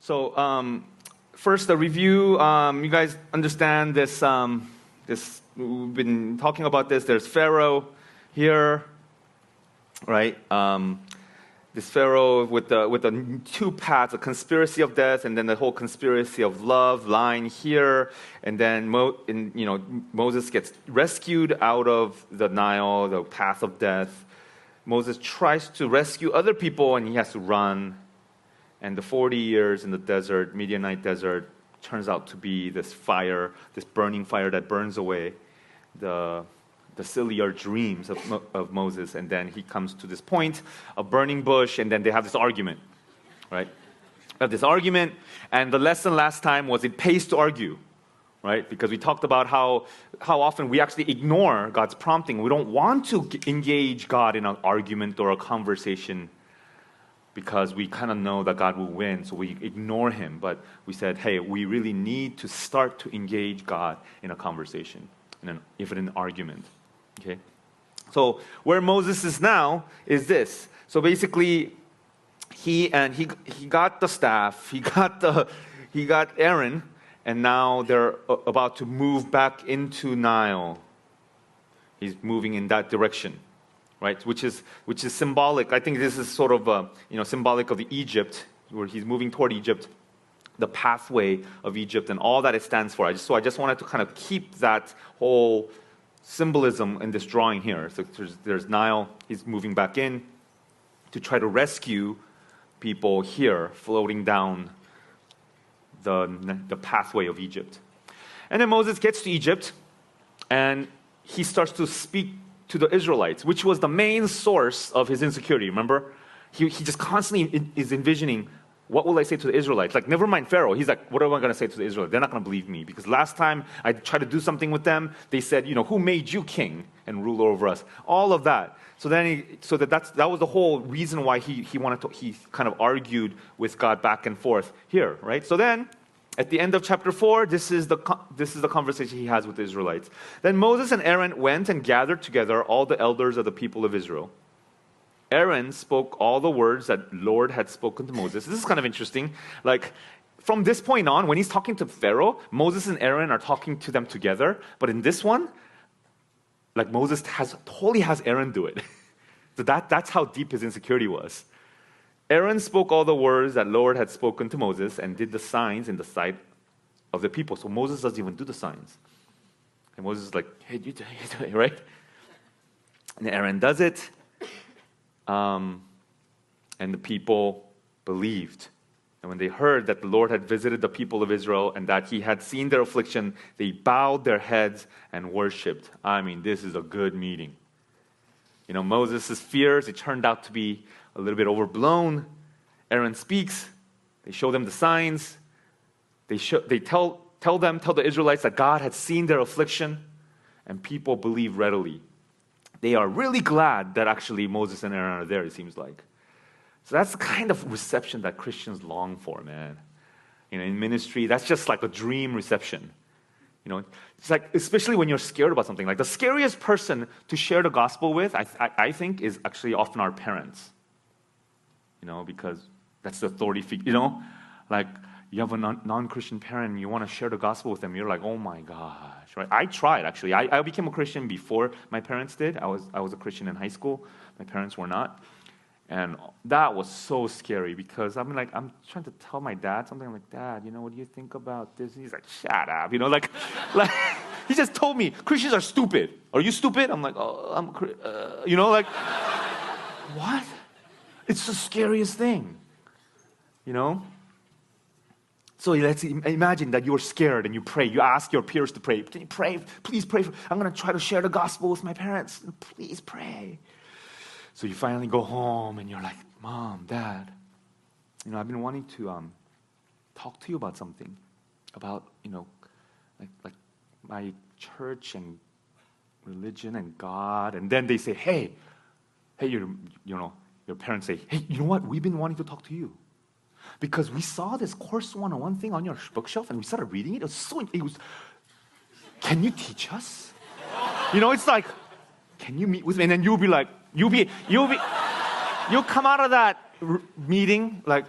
So first, the review. You guys understand this? We've been talking about this. There's Pharaoh here, right? This Pharaoh with the two paths, a conspiracy of death, and then the whole conspiracy of love lying here. And then Moses gets rescued out of the Nile, the path of death. Moses tries to rescue other people, and he has to run. And the 40 years in the desert, Midianite desert, turns out to be this fire, this burning fire that burns away the sillier dreams of Moses. And then he comes to this point, a burning bush, and then they have this argument, right? They have this argument, and the lesson last time was it pays to argue, right? Because we talked about how often we actually ignore God's prompting. We don't want to engage God in an argument or a conversation because we kind of know that God will win, so we ignore him. But we said, hey, we really need to start to engage God in a conversation, even an argument. Okay, so where Moses is now is this. So basically, he got the staff, he got Aaron, and now they're about to move back into Nile. He's moving in that direction, right? Which is symbolic. I think this is sort of symbolic of the Egypt, where he's moving toward Egypt, the pathway of Egypt, and all that it stands for. So I just wanted to kind of keep that whole symbolism in this drawing here. So there's Nile. He's moving back in to try to rescue people here, floating down the pathway of Egypt. And then Moses gets to Egypt, and he starts to speak to the Israelites, which was the main source of his insecurity. Remember, he just constantly is envisioning, what will I say to the Israelites? Like, never mind Pharaoh. He's like, what am I going to say to the Israelites? They're not going to believe me. Because last time I tried to do something with them, they said, who made you king and ruler over us? All of that. So then, that was the whole reason why he kind of argued with God back and forth here, right? So then, at the end of chapter 4, this is the conversation he has with the Israelites. Then Moses and Aaron went and gathered together all the elders of the people of Israel. Aaron spoke all the words that Lord had spoken to Moses. This is kind of interesting. Like, from this point on, when he's talking to Pharaoh, Moses and Aaron are talking to them together. But in this one, like, Moses totally has Aaron do it. So that's how deep his insecurity was. Aaron spoke all the words that Lord had spoken to Moses and did the signs in the sight of the people. So Moses doesn't even do the signs. And Moses is like, hey, you do it, right? And Aaron does it. And the people believed. And when they heard that the Lord had visited the people of Israel and that he had seen their affliction, they bowed their heads and worshipped. I mean, this is a good meeting. Moses' fears, it turned out to be a little bit overblown. Aaron speaks. They show them the signs. They tell the Israelites that God had seen their affliction, and people believe readily. They are really glad that actually Moses and Aaron are there, it seems like. So that's the kind of reception that Christians long for, man. In ministry, that's just like a dream reception. It's like, especially when you're scared about something. Like, the scariest person to share the gospel with, I think, is actually often our parents. Because that's the authority figure. Like, you have a non-Christian parent and you want to share the gospel with them, you're like, oh my gosh, right? I tried, actually. I became a Christian before my parents did. I was a Christian in high school. My parents were not. And that was so scary because I'm trying to tell my dad something. I'm like, Dad, what do you think about this? And he's like, shut up, like he just told me, Christians are stupid. Are you stupid? I'm like, oh, like, what? It's the scariest thing, So let's imagine that you're scared and you pray. You ask your peers to pray. Can you pray? Please pray. I'm going to try to share the gospel with my parents. Please pray. So you finally go home and you're like, Mom, Dad, I've been wanting to talk to you about something, about, like my church and religion and God. And then they say, hey, your parents say, hey, you know what? We've been wanting to talk to you. Because we saw this course 101 thing on your bookshelf and we started reading it. Can you teach us? It's like, can you meet with me? And then you'll be like, you'll come out of that meeting like,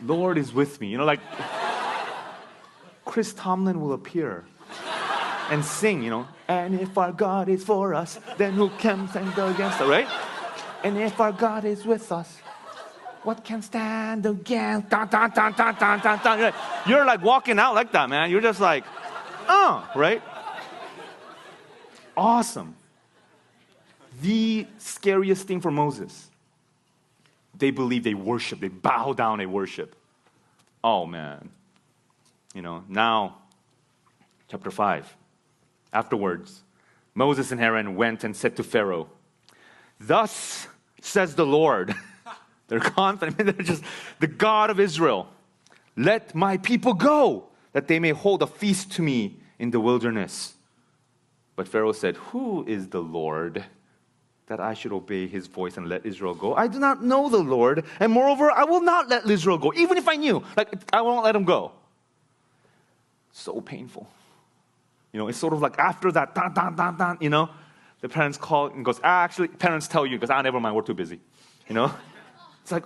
Lord is with me. Like Chris Tomlin will appear and sing, and if our God is for us, then who can stand against us, right? And if our God is with us, what can stand against? Dun, dun, dun, dun, dun, dun, dun. You're like walking out like that, man. You're just like, right? Awesome. The scariest thing for Moses, they believe, they worship, they bow down, they worship. Oh, man. Now, chapter 5. Afterwards, Moses and Aaron went and said to Pharaoh, "Thus says the Lord." They're confident. They're just, "The God of Israel, let my people go, that they may hold a feast to me in the wilderness." But Pharaoh said, "Who is the Lord, that I should obey his voice and let Israel go? I do not know the Lord, and moreover, I will not let Israel go. Even if I knew, I won't let him go." So painful. It's sort of like after that, dun, dun, dun, dun, the parents call and goes, actually, parents tell you, because, never mind, we're too busy. It's like,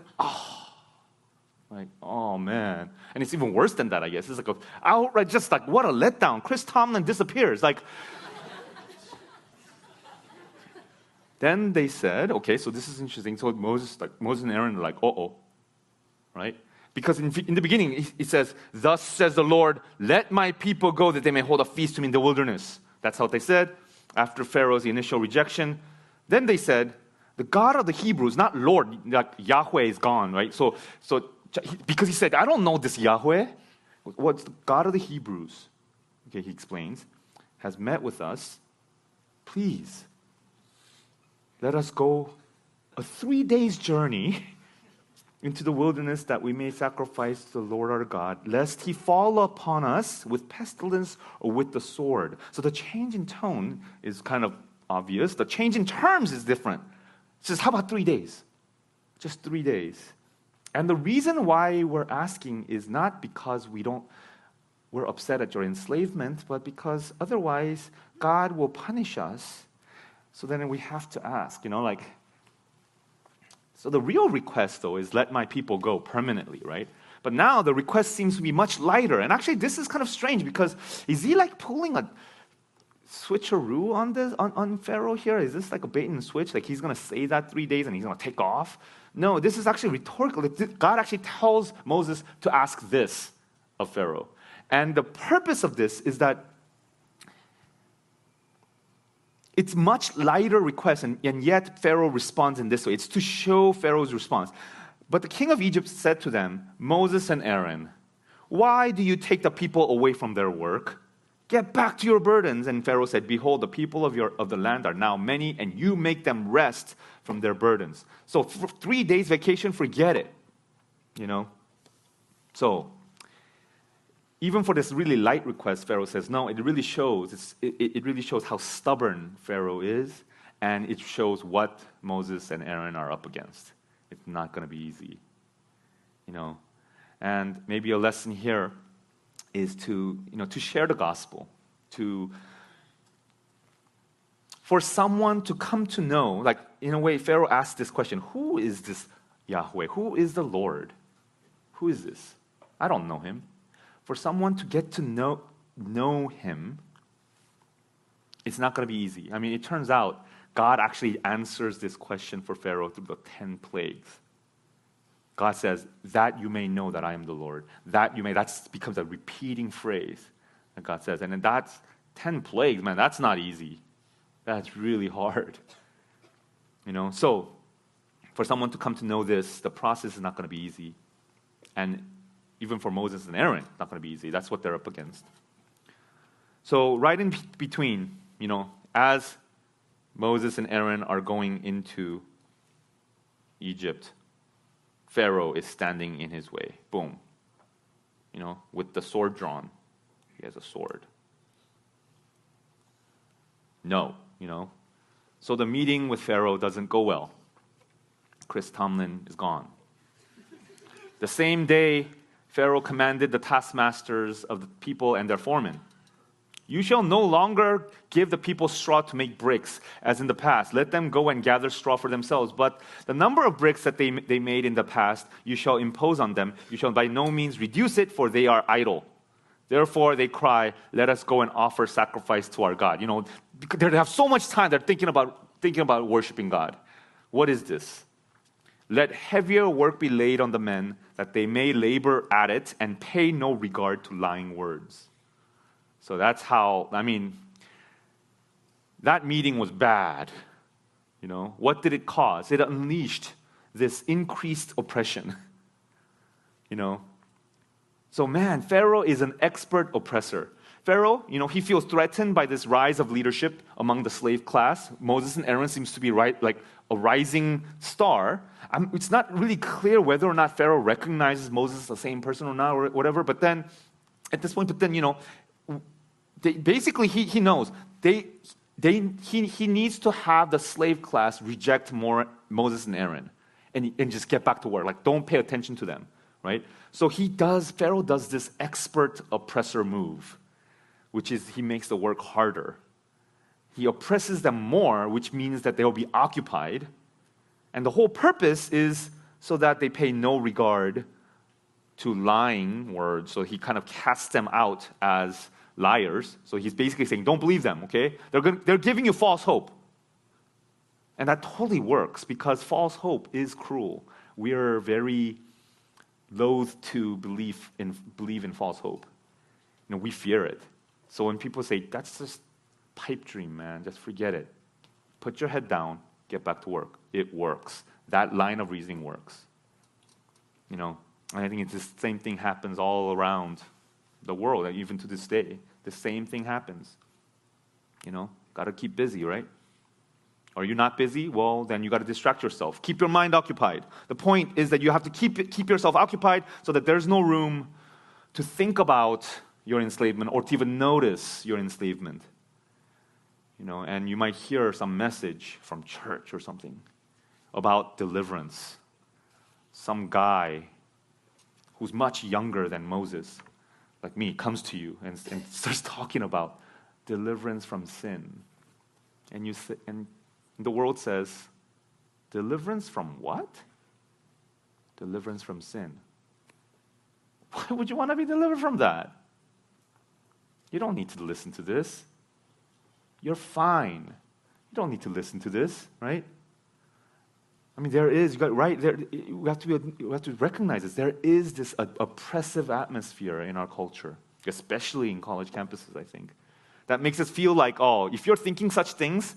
oh, man. And it's even worse than that, I guess. It's like outright, just like, what a letdown. Chris Tomlin disappears. Then they said, okay, so this is interesting. So Moses and Aaron are like, right? Because in the beginning, it says, "Thus says the Lord, let my people go, that they may hold a feast to me in the wilderness." That's what they said after Pharaoh's initial rejection. Then they said, "The God of the Hebrews," not Lord, like Yahweh is gone, right? So because he said, "I don't know this Yahweh." What's the God of the Hebrews? Okay, he explains, "has met with us. Please, let us go a 3 days journey into the wilderness, that we may sacrifice to the Lord our God, lest he fall upon us with pestilence or with the sword." So the change in tone is kind of obvious. The change in terms is different. It says, how about 3 days? Just 3 days. And the reason why we're asking is not because we're upset at your enslavement, but because otherwise God will punish us. So then we have to ask, so the real request, though, is let my people go permanently, right? But now the request seems to be much lighter. And actually, this is kind of strange, because is he like pulling a switcheroo on Pharaoh here? Is this like a bait and switch? Like he's going to say that 3 days and he's going to take off? No, this is actually rhetorical. God actually tells Moses to ask this of Pharaoh. And the purpose of this is that it's much lighter request, and yet Pharaoh responds in this way. It's to show Pharaoh's response. But the king of Egypt said to them, "Moses and Aaron, why do you take the people away from their work? Get back to your burdens." And Pharaoh said, "Behold, the people of the land are now many, and you make them rest from their burdens." So for 3 days vacation, forget it. So even for this really light request, Pharaoh says, no, it really shows. It really shows how stubborn Pharaoh is, and it shows what Moses and Aaron are up against. It's not going to be easy, And maybe a lesson here is to share the gospel, for someone to come to know, like in a way, Pharaoh asked this question: who is this Yahweh? Who is the Lord? Who is this? I don't know him. For someone to get to know him, it's not going to be easy. I mean, it turns out God actually answers this question for Pharaoh through the 10 plagues. God says, "that you may know that I am the Lord." That becomes a repeating phrase that God says. And then that's 10 plagues, man, that's not easy. That's really hard. So for someone to come to know this, the process is not going to be easy. And even for Moses and Aaron, it's not going to be easy. That's what they're up against. So right in between, as Moses and Aaron are going into Egypt, Pharaoh is standing in his way. Boom. With the sword drawn. He has a sword. No, So the meeting with Pharaoh doesn't go well. Chris Tomlin is gone. The same day, Pharaoh commanded the taskmasters of the people and their foremen, You shall no longer give the people straw to make bricks, as in the past. Let them go and gather straw for themselves. But the number of bricks that they made in the past, you shall impose on them. You shall by no means reduce it, for they are idle. Therefore they cry, let us go and offer sacrifice to our God. Because they have so much time, they're thinking about worshiping God. What is this? Let heavier work be laid on the men, that they may labor at it and pay no regard to lying words. So that's how, that meeting was bad. What did it cause? It unleashed this increased oppression. So man, Pharaoh is an expert oppressor. Pharaoh, he feels threatened by this rise of leadership among the slave class. Moses and Aaron seems to be like a rising star. It's not really clear whether or not Pharaoh recognizes Moses as the same person or not, or whatever. But then, at this point, basically he knows he needs to have the slave class reject more Moses and Aaron, and just get back to work. Like, don't pay attention to them, right? So Pharaoh does this expert oppressor move, which is he makes the work harder. He oppresses them more, which means that they will be occupied. And the whole purpose is so that they pay no regard to lying words. So he kind of casts them out as liars. So he's basically saying, don't believe them, okay? They're giving you false hope. And that totally works, because false hope is cruel. We are very loath to believe in false hope. We fear it. So when people say, that's just pipe dream, man, just forget it. Put your head down, get back to work. It works. That line of reasoning works. And I think it's the same thing happens all around the world, even to this day. The same thing happens. Got to keep busy, right? Are you not busy? Well, then you got to distract yourself. Keep your mind occupied. The point is that you have to keep yourself occupied so that there's no room to think about your enslavement or to even notice your enslavement. And you might hear some message from church or something about deliverance. Some guy who's much younger than Moses, like me, comes to you and starts talking about deliverance from sin. And the world says, deliverance from what? Deliverance from sin. Why would you want to be delivered from that? You don't need to listen to this. You're fine. You don't need to listen to this, right? There is, we have to recognize this. There is this oppressive atmosphere in our culture, especially in college campuses, I think, that makes us feel like, if you're thinking such things,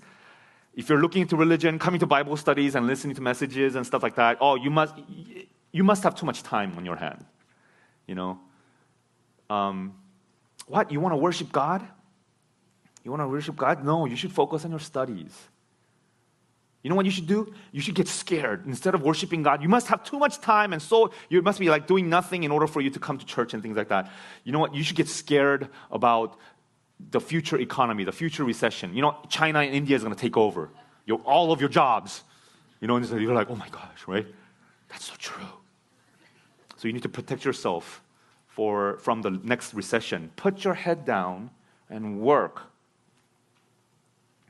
if you're looking into religion, coming to Bible studies and listening to messages and stuff like that, you must have too much time on your hand. What? You want to worship God? You want to worship God? No, you should focus on your studies. You know what you should do? You should get scared. Instead of worshiping God, you must have too much time, and so you must be like doing nothing in order for you to come to church and things like that. You know what? You should get scared about the future economy, the future recession. China and India is going to take over all of your jobs. And so you're like, oh my gosh, right? That's so true. So you need to protect yourself from the next recession. Put your head down and work.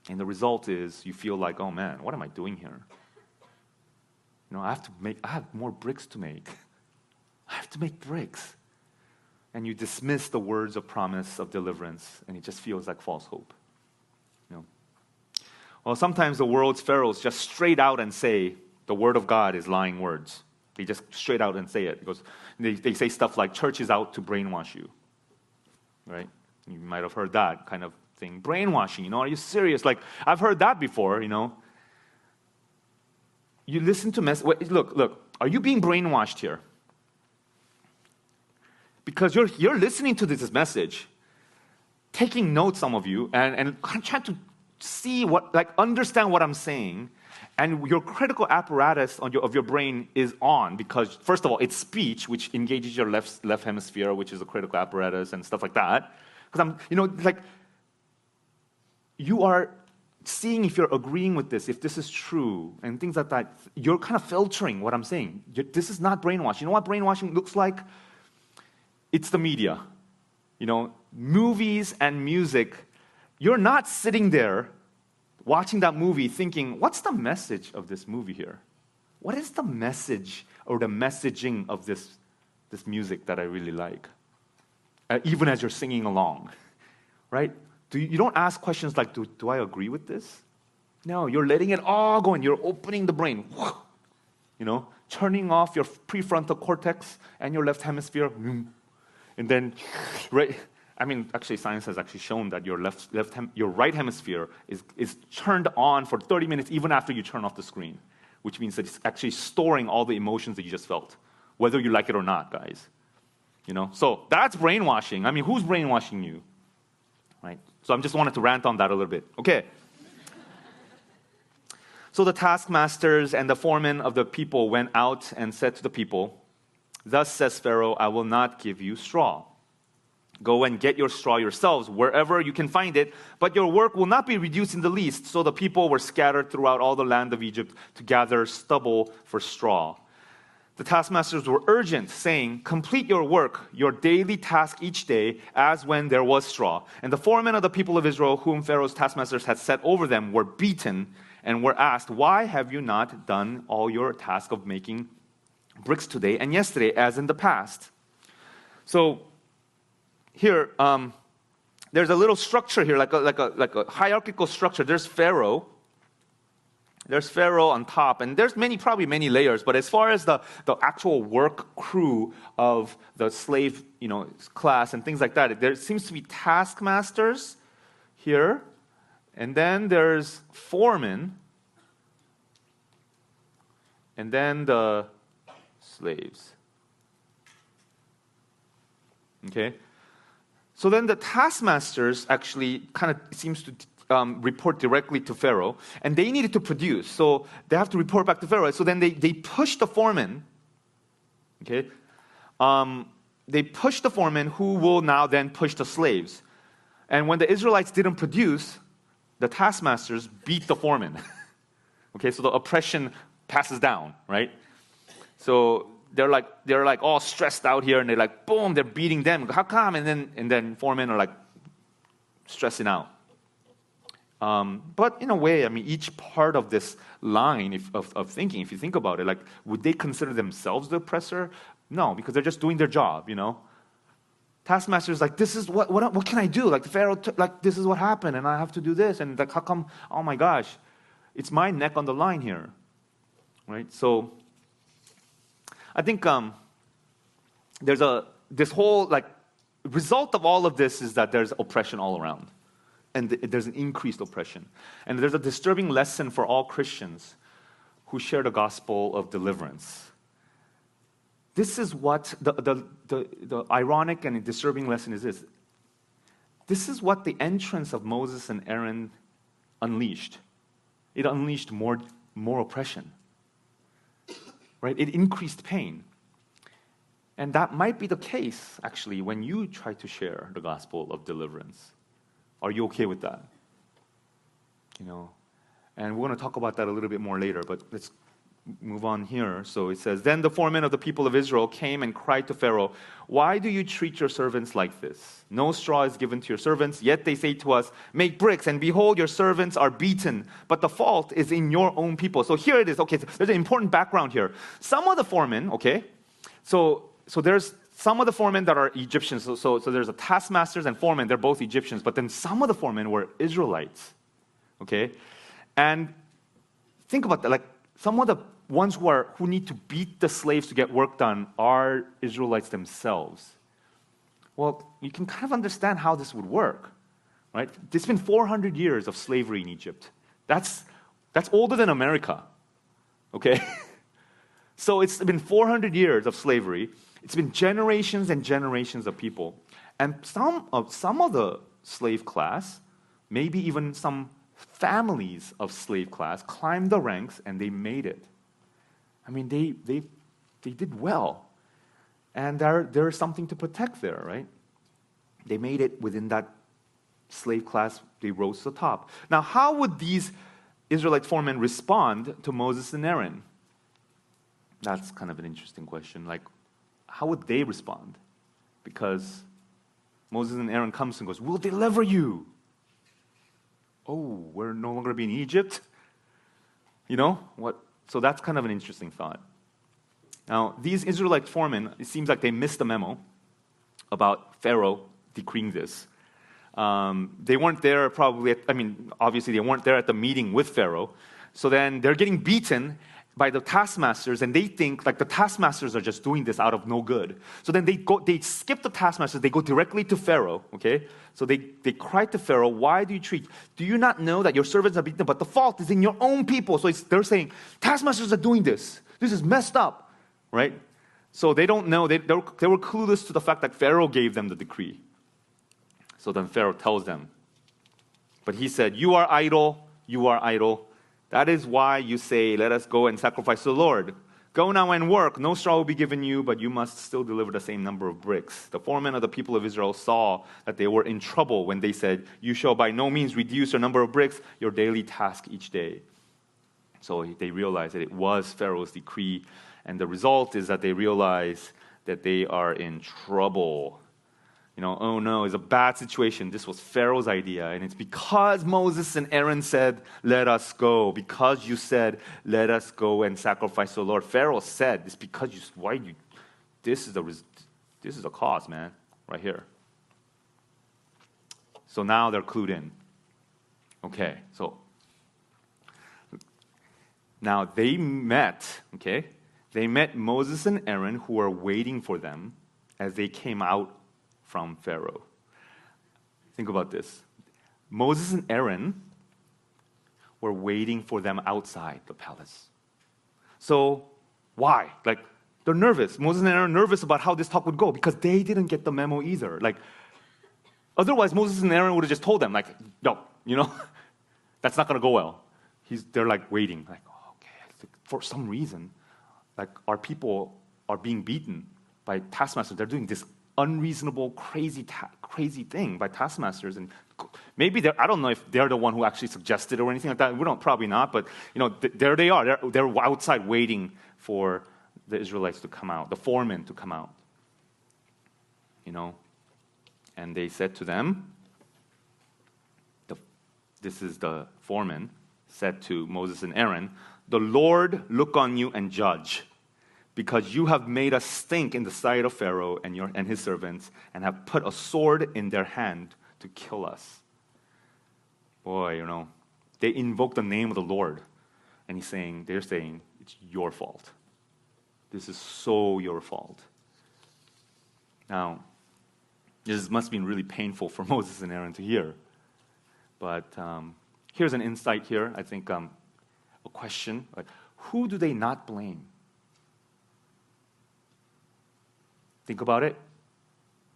And the result is you feel like, oh man, what am I doing here? I have more bricks to make. I have to make bricks. And you dismiss the words of promise of deliverance, and it just feels like false hope. Well, sometimes the world's pharaohs just straight out and say the word of God is lying words. They just straight out and say it. Because they say stuff like, church is out to brainwash you. Right? You might have heard that kind of thing. Brainwashing, are you serious? Like, I've heard that before, You listen to look, are you being brainwashed here? Because you're listening to this message, taking notes, some of you, and trying to see understand what I'm saying, and your critical apparatus of your brain is on, because first of all, it's speech, which engages your left hemisphere, which is a critical apparatus and stuff like that. Because you are seeing if you're agreeing with this, if this is true, and things like that. You're kind of filtering what I'm saying. This is not brainwashing. You know what brainwashing looks like? It's the media. movies and music, you're not sitting there watching that movie thinking, what's the message of this movie here? What is the message or the messaging of this music that I really like? Even as you're singing along, right? You don't ask questions like, do I agree with this? No, you're letting it all go in. You're opening the brain, turning off your prefrontal cortex and your left hemisphere, and then, right? I mean, actually, science has actually shown that your your right hemisphere is turned on for 30 minutes even after you turn off the screen, which means that it's actually storing all the emotions that you just felt, whether you like it or not, guys. So that's brainwashing. I mean, who's brainwashing you, right? So I just wanted to rant on that a little bit. Okay. So the taskmasters and the foremen of the people went out and said to the people, "Thus says Pharaoh, I will not give you straw. Go and get your straw yourselves, wherever you can find it, but your work will not be reduced in the least." So the people were scattered throughout all the land of Egypt to gather stubble for straw. The taskmasters were urgent, saying, "Complete your work, your daily task each day, as when there was straw." And the foremen of the people of Israel, whom Pharaoh's taskmasters had set over them, were beaten and were asked, "Why have you not done all your task of making bricks today and yesterday, as in the past?" So here, there's a little structure here, like a hierarchical structure. There's Pharaoh. There's Pharaoh on top, and there's probably many layers. But as far as the actual work crew of the slave, class and things like that, there seems to be taskmasters here, and then there's foremen, and then the slaves. Okay. So then the taskmasters actually kind of seems to report directly to Pharaoh, and they needed to produce. So they have to report back to Pharaoh. So then they push the foreman, okay? They push the foreman who will now then push the slaves. And when the Israelites didn't produce, the taskmasters beat the foreman. Okay, so the oppression passes down, right? So they're like all stressed out here, and they're like, boom, they're beating them. How come? And then foremen are like stressing out. But in a way, I mean, each part of this line of thinking, if you think about it, like, would they consider themselves the oppressor? No, because they're just doing their job, Taskmaster's like, this is what can I do? Like the Pharaoh, this is what happened, and I have to do this, and like, how come? Oh my gosh, it's my neck on the line here, right? So I think there's this whole result of all of this is that there's oppression all around. And there's an increased oppression. And there's a disturbing lesson for all Christians who share the gospel of deliverance. This is what the ironic and disturbing lesson is this. This is what the entrance of Moses and Aaron unleashed. It unleashed more oppression. Right? It increased pain. And that might be the case, actually, when you try to share the gospel of deliverance. Are you okay with that? And we're going to talk about that a little bit more later, but let's move on here. So it says, "Then the foremen of the people of Israel came and cried to Pharaoh, 'Why do you treat your servants like this? No straw is given to your servants, yet they say to us, make bricks, and behold, your servants are beaten. But the fault is in your own people.'" So here it is. Okay, so there's an important background here. Some of the foremen, okay, so there's some of the foremen that are Egyptians. So there's a taskmasters and foremen. They're both Egyptians. But then some of the foremen were Israelites. Okay? And think about that. Like, some of the ones who need to beat the slaves to get work done are Israelites themselves. Well, you can kind of understand how this would work. Right? There's been 400 years of slavery in Egypt. That's older than America. Okay? So it's been 400 years of slavery. It's been generations and generations of people. And some of the slave class, maybe even some families of slave class, climbed the ranks and they made it. I mean, they did well. And there's something to protect there, right? They made it within that slave class. They rose to the top. Now, how would these Israelite foremen respond to Moses and Aaron? That's kind of an interesting question. Like, how would they respond? Because Moses and Aaron comes and goes, we'll deliver you. Oh, we're no longer being in Egypt? You know, what? So that's kind of an interesting thought. Now, these Israelite foremen, it seems like they missed the memo about Pharaoh decreeing this. They weren't there probably, obviously they weren't there at the meeting with Pharaoh. So then they're getting beaten by the taskmasters, and they think like the taskmasters are just doing this out of no good. So then they skip the taskmasters, they go directly to Pharaoh, okay? So they cry to Pharaoh, why do you not know that your servants are beaten, but the fault is in your own people? So they're saying, taskmasters are doing this. This is messed up, right? So they don't know, they were clueless to the fact that Pharaoh gave them the decree. So then Pharaoh tells them, but he said, you are idle. That is why you say, let us go and sacrifice to the Lord. Go now and work. No straw will be given you, but you must still deliver the same number of bricks. The foremen of the people of Israel saw that they were in trouble when they said, you shall by no means reduce your number of bricks, your daily task each day. So they realized that it was Pharaoh's decree, and the result is that they realize that they are in trouble. You know, oh no, it's a bad situation. This was Pharaoh's idea. And it's because Moses and Aaron said, let us go. Because you said, let us go and sacrifice to the Lord. Pharaoh said, it's because this is the cause, man, right here. So now they're clued in. Okay, so now they met Moses and Aaron who were waiting for them as they came out from Pharaoh. Think about this. Moses and Aaron were waiting for them outside the palace. So why? Like, they're nervous. Moses and Aaron are nervous about how this talk would go because they didn't get the memo either. Like, otherwise Moses and Aaron would have just told them, like, no, that's not going to go well. They're like waiting, like, oh, okay, for some reason, like our people are being beaten by taskmasters. They're doing this unreasonable, crazy thing by taskmasters, and maybe I don't know if they're the one who actually suggested or anything like that. We don't, probably not, but there they are. They're outside waiting for the Israelites to come out, the foremen to come out. And they said to them, this is the foreman said to Moses and Aaron, the Lord look on you and judge, because you have made us stink in the sight of Pharaoh and his servants, and have put a sword in their hand to kill us. Boy, they invoke the name of the Lord, and they're saying, it's your fault. This is so your fault. Now, this must have been really painful for Moses and Aaron to hear. But here's an insight here, I think, a question. Like, who do they not blame? Think about it.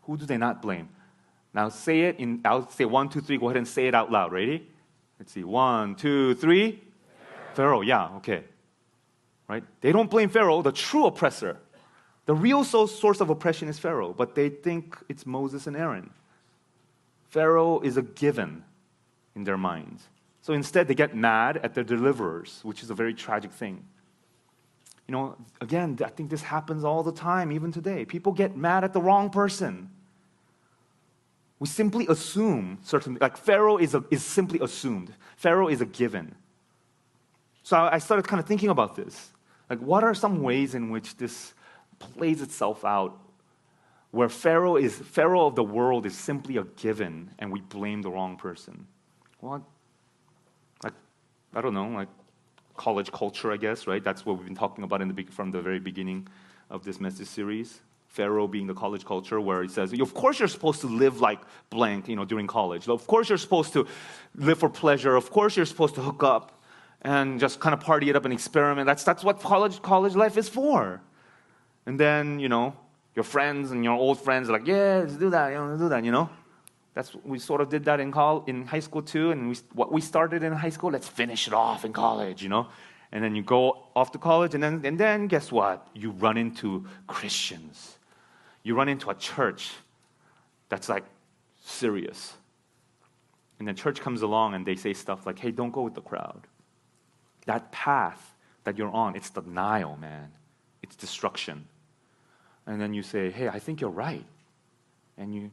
Who do they not blame? Now say it I'll say 1, 2, 3. Go ahead and say it out loud. Ready? Let's see. 1, 2, 3. Pharaoh, yeah, okay. Right? They don't blame Pharaoh, the true oppressor. The real source of oppression is Pharaoh, but they think it's Moses and Aaron. Pharaoh is a given in their minds. So instead, they get mad at their deliverers, which is a very tragic thing. Again, I think this happens all the time, even today. People get mad at the wrong person. We simply assume like Pharaoh is simply assumed. Pharaoh is a given. So I started kind of thinking about this. Like, what are some ways in which this plays itself out, where Pharaoh of the world is simply a given, and we blame the wrong person? Well, I don't know, like college culture, I guess, right? That's what we've been talking about from the very beginning of this message series. Pharaoh being the college culture, where it says, of course you're supposed to live like blank, during college. Of course you're supposed to live for pleasure. Of course you're supposed to hook up and just kind of party it up and experiment. That's what college life is for. And then, your friends and your old friends are like, yeah, let's do that, let's do that, We sort of did that in high school too, and what we started in high school, let's finish it off in college, And then you go off to college, and then guess what? You run into Christians. You run into a church that's like serious. And then church comes along and they say stuff like, hey, don't go with the crowd. That path that you're on, it's denial, man. It's destruction. And then you say, hey, I think you're right. And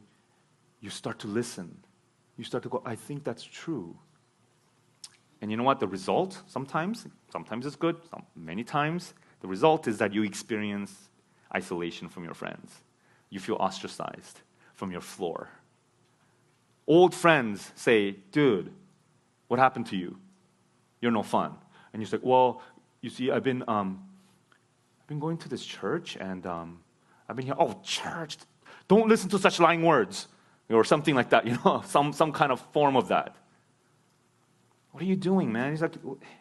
you start to listen. You start to go, I think that's true. And you know what? The result, sometimes it's good, many times, the result is that you experience isolation from your friends. You feel ostracized from your floor. Old friends say, dude, what happened to you? You're no fun. And you say, well, you see, I've been going to this church, and I've been here. Oh, church! Don't listen to such lying words, or something like that. Some kind of form of that. What are you doing, man? He's like,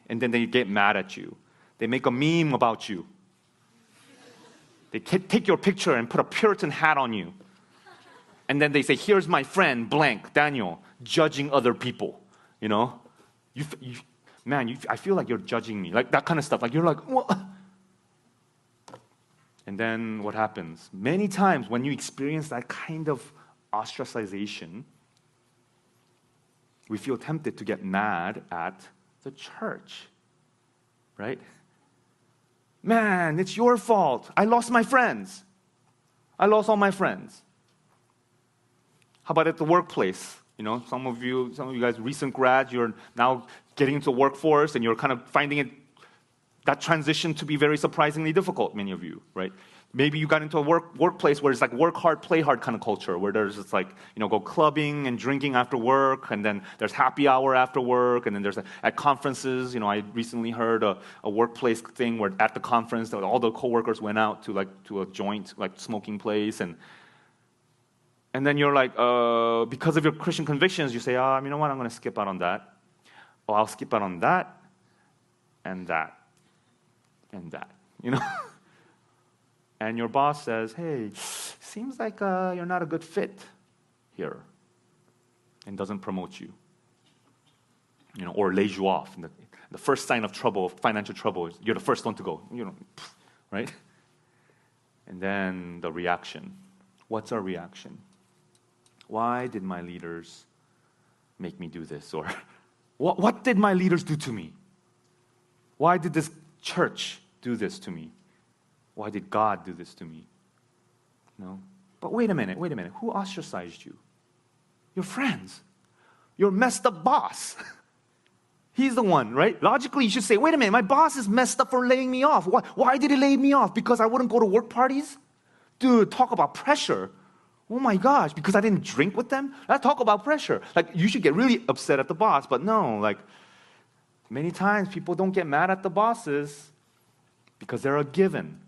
and then they get mad at you. They make a meme about you. They take your picture and put a Puritan hat on you. And then they say, here's my friend, blank, Daniel, judging other people. I feel like you're judging me. Like that kind of stuff. Like you're like, what? And then what happens? Many times when you experience that kind of ostracization, we feel tempted to get mad at the church, right? Man, it's your fault. I lost my friends. I lost all my friends. How about at the workplace? Some of you guys, recent grads, you're now getting into the workforce, and you're kind of finding that transition to be very surprisingly difficult, many of you, right? Maybe you got into a workplace where it's like work hard, play hard kind of culture, where there's just like, go clubbing and drinking after work, and then there's happy hour after work, and then there's at conferences, I recently heard a workplace thing where at the conference, all the coworkers went out to a joint, like smoking place, and then you're like, because of your Christian convictions, you say, you know what, I'm going to skip out on that. Oh, I'll skip out on that, and that, and that, And your boss says, hey, seems like you're not a good fit here, and doesn't promote you, or lays you off. And the first sign of trouble, financial trouble, is you're the first one to go, right? And then the reaction. What's our reaction? Why did my leaders make me do this? Or what did my leaders do to me? Why did this church do this to me? Why did God do this to me? No. But wait a minute. Who ostracized you? Your friends. Your messed up boss. He's the one, right? Logically, you should say, wait a minute, my boss is messed up for laying me off. Why did he lay me off? Because I wouldn't go to work parties? Dude, talk about pressure. Oh my gosh, because I didn't drink with them? Talk about pressure. Like, you should get really upset at the boss, but no, many times people don't get mad at the bosses because they're a given.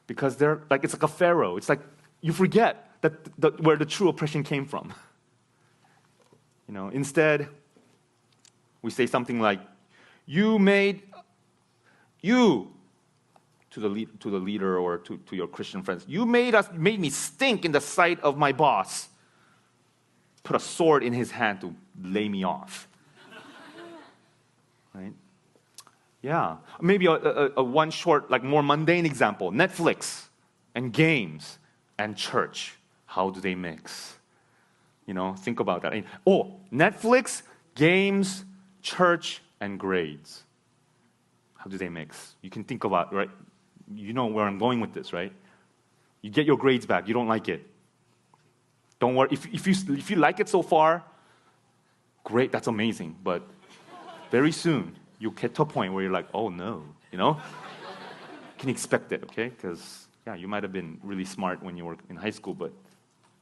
Because they're it's like a pharaoh. It's like you forget where the true oppression came from. Instead, we say something like, to the leader or to your Christian friends, you made me stink in the sight of my boss. Put a sword in his hand to lay me off. Right? Yeah, maybe a one short, more mundane example. Netflix and games and church. How do they mix? Think about that. Netflix, games, church, and grades. How do they mix? You can think about, right? You know where I'm going with this, right? You get your grades back. You don't like it. Don't worry. If you like it so far, great, that's amazing. But very soon, you get to a point where you're like, oh no, You can expect it, okay? Because, you might have been really smart when you were in high school, but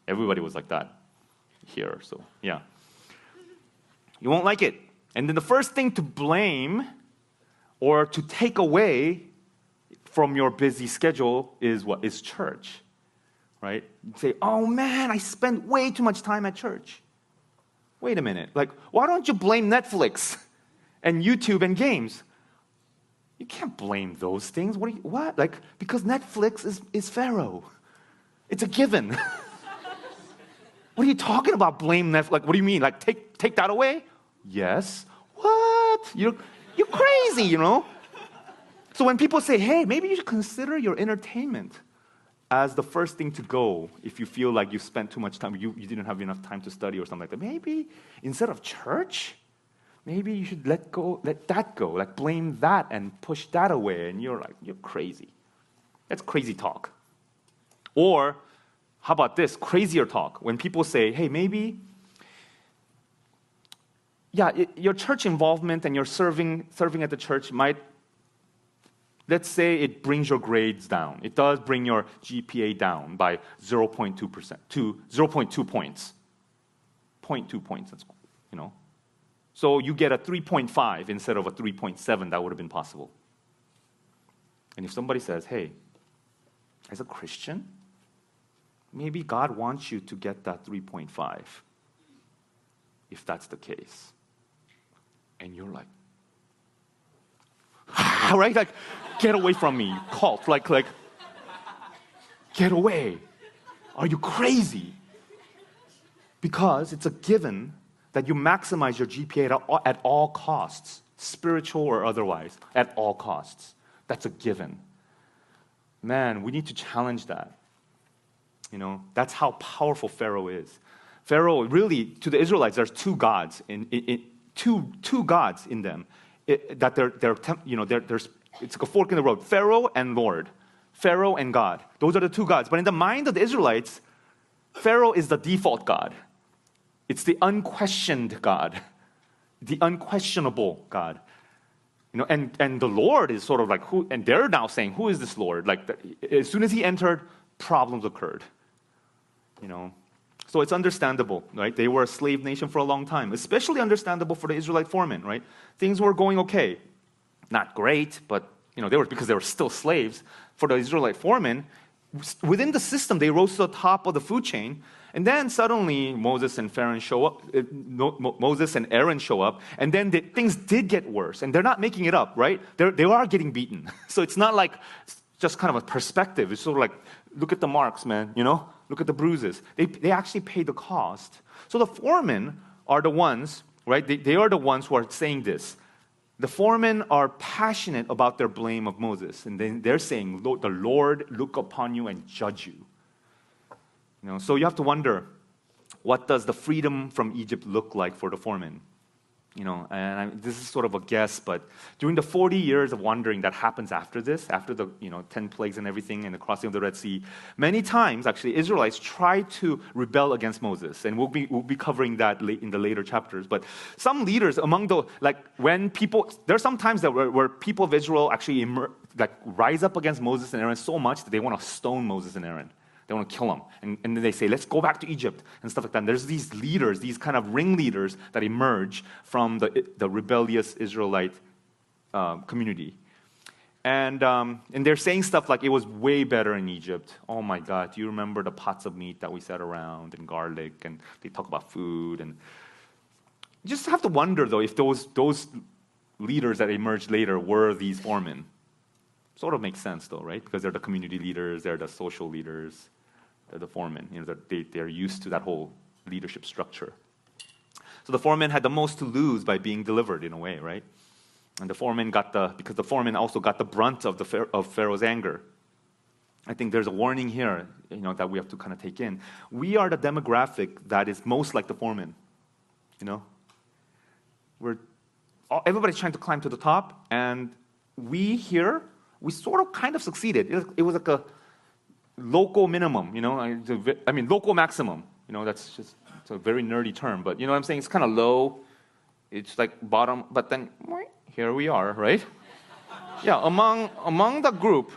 everybody was like that here, so, yeah. You won't like it. And then the first thing to blame or to take away from your busy schedule is what? Is church, right? You say, oh man, I spend way too much time at church. Wait a minute. Why don't you blame Netflix and YouTube and games? You can't blame those things. What? Because Netflix is Pharaoh. It's a given. What are you talking about, blame Netflix? What do you mean? Take that away? Yes. What? You're crazy, So when people say, hey, maybe you should consider your entertainment as the first thing to go if you feel like you spent too much time, you didn't have enough time to study or something like that. Maybe instead of church, maybe you should let that go, blame that and push that away. And you're crazy. That's crazy talk. Or How about this crazier talk? When people say, hey, maybe, your church involvement and your serving at the church might, let's say it brings your grades down. It does bring your GPA down by 0.2% to 0.2 points. 0.2 points, that's, So you get a 3.5 instead of a 3.7 that would have been possible. And if somebody says, hey, as a Christian, maybe God wants you to get that 3.5, if that's the case. And you're like, right? Like, get away from me, cult. Like, get away. Are you crazy? Because it's a given that you maximize your GPA at all costs, spiritual or otherwise, at all costs. That's a given. Man, we need to challenge that. That's how powerful Pharaoh is. Pharaoh, really, to the Israelites, there's two gods two gods in them. It's like a fork in the road. Pharaoh and Lord. Pharaoh and God. Those are the two gods. But in the mind of the Israelites, Pharaoh is the default God. It's the unquestioned God, the unquestionable God. And the Lord is sort of like who, and they're now saying, who is this Lord? Like, as soon as he entered, problems occurred. So it's understandable, right? They were a slave nation for a long time, especially understandable for the Israelite foremen, right? Things were going okay. Not great, but because they were still slaves. For the Israelite foremen, within the system, they rose to the top of the food chain. And then suddenly Moses and Aaron show up, and then things did get worse. And they're not making it up, right? They are getting beaten. So it's not like just kind of a perspective. It's sort of like, look at the marks, man, Look at the bruises. They actually pay the cost. So the foremen are the ones, right? They are the ones who are saying this. The foremen are passionate about their blame of Moses. And then they're saying, the Lord look upon you and judge you. So you have to wonder, what does the freedom from Egypt look like for the foremen? This is sort of a guess, but during the 40 years of wandering that happens after this, after the 10 plagues and everything and the crossing of the Red Sea, many times actually Israelites try to rebel against Moses, and we'll be covering that in the later chapters. But some leaders among there are some times that where people of Israel actually rise up against Moses and Aaron so much that they want to stone Moses and Aaron. They want to kill them. And then they say, let's go back to Egypt and stuff like that. And there's these leaders, these kind of ringleaders that emerge from the rebellious Israelite community. And they're saying stuff like, it was way better in Egypt. Oh my God, do you remember the pots of meat that we sat around and garlic? And they talk about food. And you just have to wonder, though, if those leaders that emerged later were these foremen. Sort of makes sense, though, right? Because they're the community leaders, they're the social leaders, they're the foremen. They're used to that whole leadership structure. So the foremen had the most to lose by being delivered, in a way, right? And the foremen because the foremen also got the brunt of Pharaoh's anger. I think there's a warning here, that we have to kind of take in. We are the demographic that is most like the foremen. Everybody's trying to climb to the top, and we here. We sort of kind of succeeded. It was like a local minimum, local maximum. It's a very nerdy term, but you know what I'm saying? It's kind of low. It's like bottom, but then here we are, right? Yeah, among the group,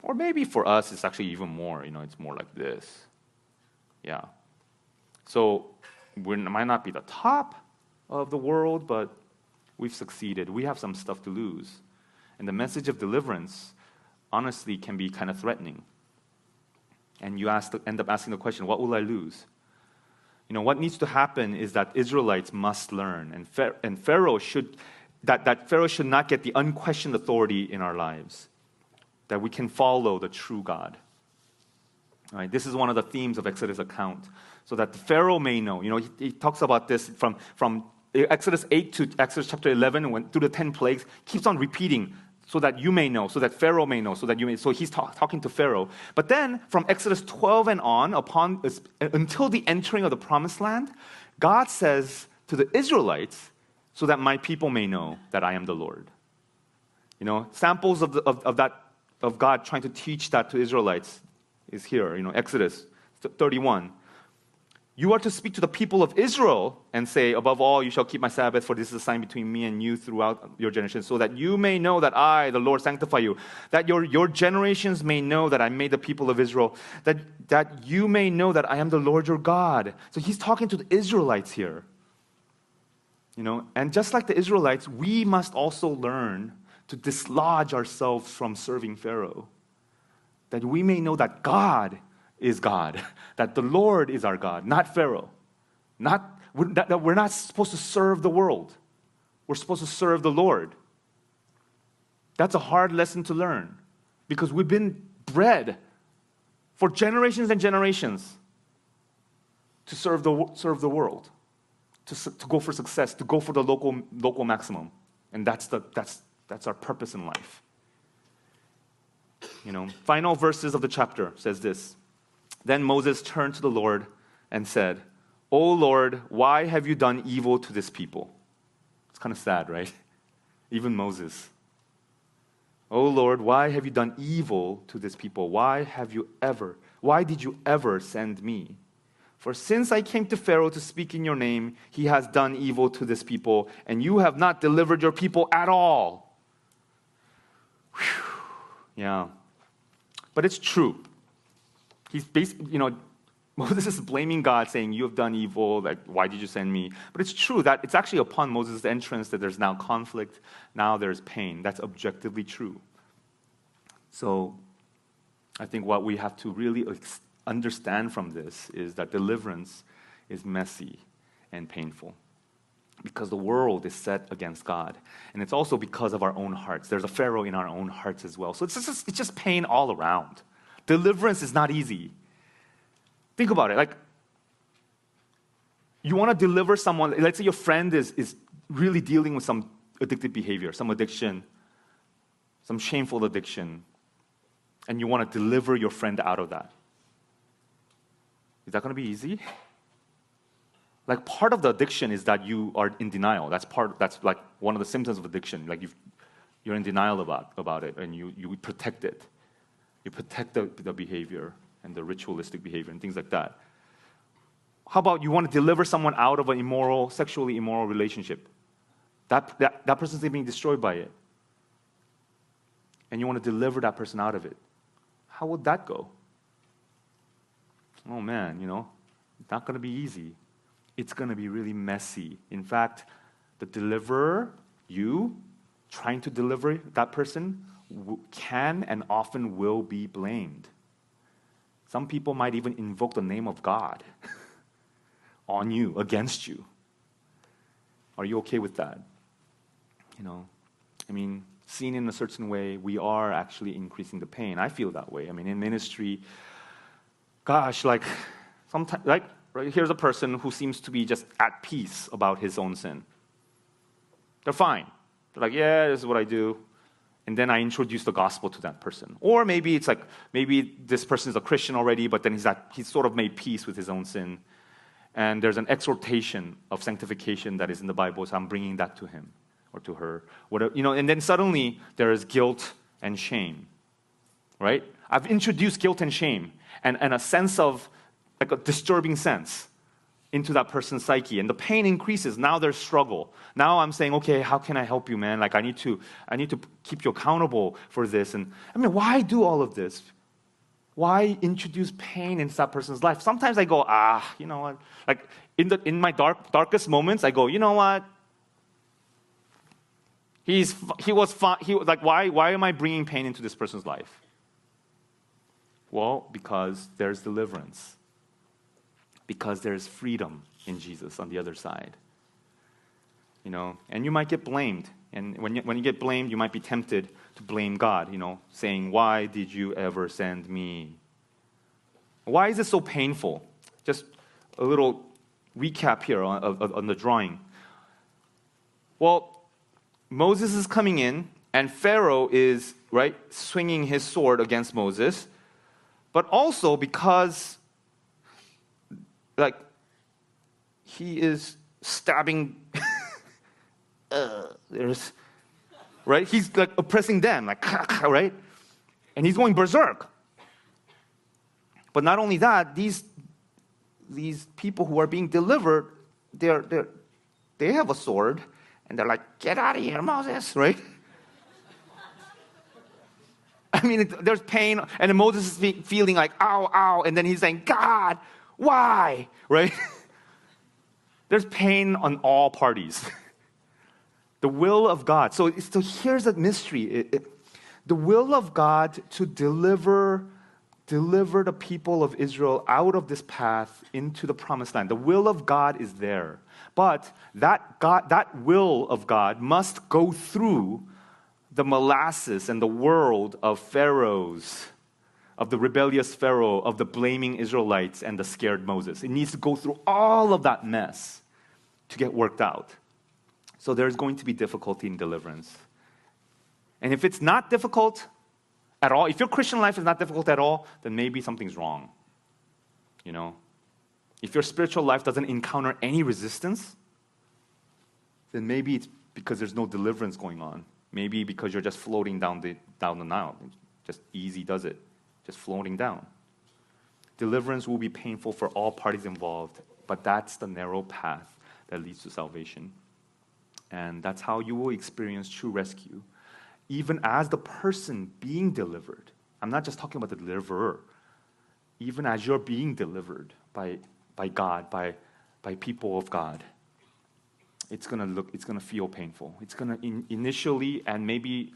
or maybe for us, it's actually even more. It's more like this. Yeah. So we might not be the top of the world, but we've succeeded. We have some stuff to lose. And the message of deliverance, honestly, can be kind of threatening. And you end up asking the question, what will I lose? What needs to happen is that Israelites must learn, and Pharaoh should not get the unquestioned authority in our lives, that we can follow the true God. All right, this is one of the themes of Exodus account, so that the Pharaoh may know. He talks about this from Exodus 8 to Exodus chapter 11, went through the 10 plagues, keeps on repeating, so that you may know, so that Pharaoh may know, so he's talking to Pharaoh. But then, from Exodus 12 and on, until the entering of the promised land, God says to the Israelites, so that my people may know that I am the Lord. Samples of God trying to teach that to Israelites is here, Exodus 31. You are to speak to the people of Israel and say, above all, you shall keep my Sabbath, for this is a sign between me and you throughout your generations, so that you may know that I, the Lord, sanctify you, that your generations may know that I made the people of Israel, that you may know that I am the Lord your God. So he's talking to the Israelites here. And just like the Israelites, we must also learn to dislodge ourselves from serving Pharaoh, that we may know that God is God, that the Lord is our God, not Pharaoh. That we're not supposed to serve the world. We're supposed to serve the Lord. That's a hard lesson to learn because we've been bred for generations and generations to serve the world, to go for success, to go for the local maximum. And that's our purpose in life. Final verses of the chapter says this. Then Moses turned to the Lord and said, "O Lord, why have you done evil to this people?" It's kind of sad, right? Even Moses. "O Lord, why have you done evil to this people? Why did you ever send me? For since I came to Pharaoh to speak in your name, he has done evil to this people, and you have not delivered your people at all." Whew. Yeah. But it's true. He's basically, Moses is blaming God, saying, "You have done evil, like, why did you send me?" But it's true that it's actually upon Moses' entrance that there's now conflict, now there's pain. That's objectively true. So I think what we have to really understand from this is that deliverance is messy and painful because the world is set against God. And it's also because of our own hearts. There's a Pharaoh in our own hearts as well. So it's just pain all around. Deliverance is not easy. Think about it. Like, you want to deliver someone, let's say your friend is really dealing with some addictive behavior, some addiction, some shameful addiction, and you want to deliver your friend out of that. Is that going to be easy? Like, part of the addiction is that you are in denial. That's like one of the symptoms of addiction. Like, you're in denial about it, and you protect it. You protect the behavior and the ritualistic behavior and things like that. How about you want to deliver someone out of an sexually immoral relationship? That person's being destroyed by it. And you want to deliver that person out of it. How would that go? Oh man, it's not going to be easy. It's going to be really messy. In fact, the deliverer, you, trying to deliver that person, can and often will be blamed. Some people might even invoke the name of God on you, against you. Are you okay with that? Seen in a certain way, we are actually increasing the pain. I feel that way. In ministry, sometimes, right, here's a person who seems to be just at peace about his own sin. They're fine. They're like, yeah, this is what I do. And then I introduce the gospel to that person. Or maybe maybe this person is a Christian already, but then he's sort of made peace with his own sin. And there's an exhortation of sanctification that is in the Bible, so I'm bringing that to him or to her. And then suddenly there is guilt and shame, right? I've introduced guilt and shame and a sense of, like a disturbing sense into that person's psyche, and the pain increases. Now there's struggle. Now I'm saying, okay, how can I help you, man? Like, I need to keep you accountable for this. And why do all of this? Why introduce pain into that person's life? Sometimes I go, you know what? Like, in my darkest moments, I go, you know what? He was fine. Why am I bringing pain into this person's life? Well, because there's deliverance. Because there's freedom in Jesus on the other side. And you might get blamed. And when you get blamed, you might be tempted to blame God, saying, "Why did you ever send me?" Why is it so painful? Just a little recap here on the drawing. Well, Moses is coming in, and Pharaoh is, right, swinging his sword against Moses. But also because he is stabbing, right? He's like oppressing them, right? And he's going berserk. But not only that, these people who are being delivered, they have a sword, and they're like, get out of here, Moses, right? I mean, there's pain, and then Moses is feeling like, ow, ow, and then he's saying, God, why, right? There's pain on all parties. The will of God. So here's the mystery. The will of God to deliver the people of Israel out of this path into the promised land. The will of God is there. But that will of God must go through the molasses and the world of pharaohs, of the rebellious Pharaoh, of the blaming Israelites and the scared Moses. It needs to go through all of that mess to get worked out. So there's going to be difficulty in deliverance. And if it's not difficult at all, if your Christian life is not difficult at all, then maybe something's wrong. You know? If your spiritual life doesn't encounter any resistance, then maybe it's because there's no deliverance going on. Maybe because you're just floating down the Nile. Just easy does it. Just floating down. Deliverance will be painful for all parties involved, but that's the narrow path that leads to salvation. And that's how you will experience true rescue. Even as the person being delivered. I'm not just talking about the deliverer. Even as you're being delivered by God, by people of God, it's gonna feel painful. It's gonna initially, and maybe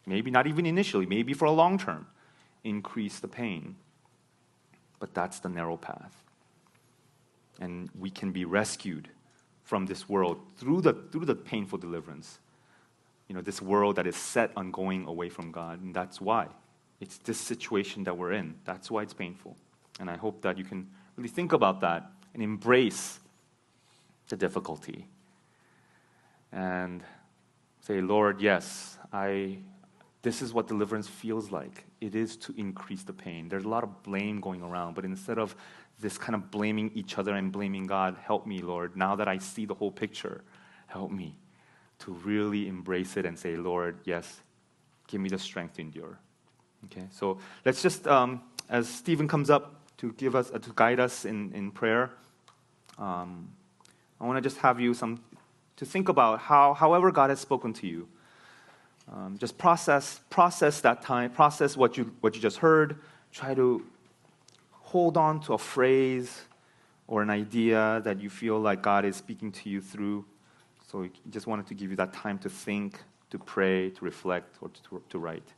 not even initially, maybe for a long term, increase the pain. But that's the narrow path. And we can be rescued from this world through the painful deliverance. You know, this world that is set on going away from God. And that's why. It's this situation that we're in. That's why it's painful. And I hope that you can really think about that and embrace the difficulty. And say, Lord, yes, this is what deliverance feels like. It is to increase the pain. There's a lot of blame going around, but instead of this kind of blaming each other and blaming God, help me, Lord. Now that I see the whole picture, help me to really embrace it and say, Lord, yes, give me the strength to endure. Okay, so let's just, as Stephen comes up to guide us in prayer, I want to just have you to think about however God has spoken to you. Just process that time, process what you just heard. Try to hold on to a phrase or an idea that you feel like God is speaking to you through. So I just wanted to give you that time to think, to pray, to reflect, or to write.